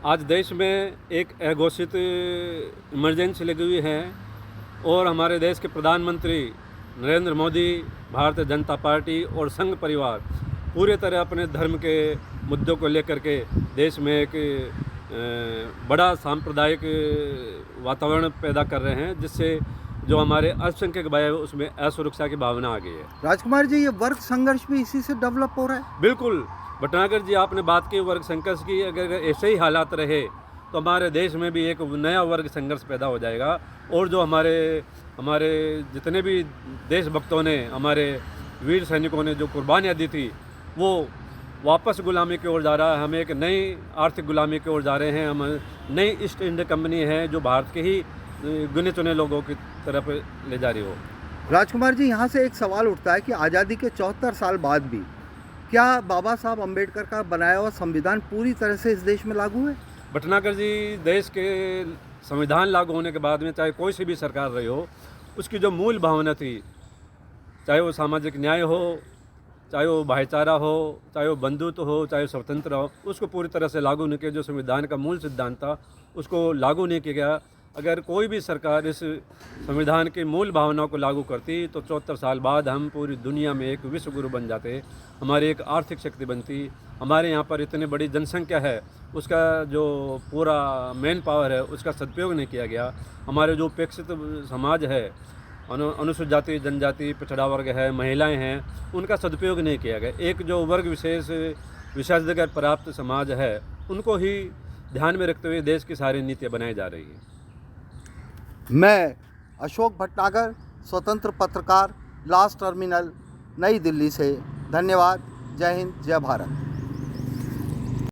आज देश में एक अघोषित इमरजेंसी लगी हुई है और हमारे देश के प्रधानमंत्री नरेंद्र मोदी, भारतीय जनता पार्टी और संघ परिवार पूरे तरह अपने धर्म के मुद्दों को लेकर के देश में एक बड़ा सांप्रदायिक वातावरण पैदा कर रहे हैं, जिससे जो हमारे अल्पसंख्यक भाई है उसमें असुरक्षा की भावना आ गई है। राजकुमार जी, ये वर्ग संघर्ष भी इसी से डेवलप हो रहा है? बिल्कुल भटनागर जी, आपने बात की वर्ग संघर्ष की। अगर ऐसे ही हालात रहे तो हमारे देश में भी एक नया वर्ग संघर्ष पैदा हो जाएगा और जो हमारे जितने भी देशभक्तों ने, हमारे वीर सैनिकों ने जो कुर्बानियाँ दी थी, वो वापस गुलामी की ओर जा रहा है। हम एक नई आर्थिक गुलामी की ओर जा रहे हैं। हम नई ईस्ट इंडिया कंपनी है जो भारत के ही गिने चुने लोगों की तरफ ले जा रही हो। राजकुमार जी, यहाँ से एक सवाल उठता है कि आज़ादी के 74 साल बाद भी क्या बाबा साहब अम्बेडकर का बनाया हुआ संविधान पूरी तरह से इस देश में लागू है? भटनागर जी, देश के संविधान लागू होने के बाद में चाहे कोई सी भी सरकार रही हो, उसकी जो मूल भावना थी, चाहे वो सामाजिक न्याय हो, चाहे वो भाईचारा हो, चाहे वो बंधुत्व हो, चाहे वो स्वतंत्र हो, उसको पूरी तरह से लागू नहीं किया। जो संविधान का मूल सिद्धांत था उसको लागू नहीं किया गया। अगर कोई भी सरकार इस संविधान की मूल भावनाओं को लागू करती तो 74 साल बाद हम पूरी दुनिया में एक विश्व गुरु बन जाते, हमारी एक आर्थिक शक्ति बनती। हमारे यहाँ पर इतनी बड़ी जनसंख्या है, उसका जो पूरा मैन पावर है उसका सदुपयोग नहीं किया गया। हमारे जो उपेक्षित समाज है, अनुसूचित जाति जनजाति पिछड़ा वर्ग है, महिलाएं हैं, उनका सदुपयोग नहीं किया गया। एक जो वर्ग विशेषाधिकार प्राप्त समाज है, उनको ही ध्यान में रखते हुए देश की सारी नीतियाँ बनाई जा रही हैं। मैं अशोक भटनागर, स्वतंत्र पत्रकार, लास्ट टर्मिनल, नई दिल्ली से। धन्यवाद। जय हिंद, जय भारत।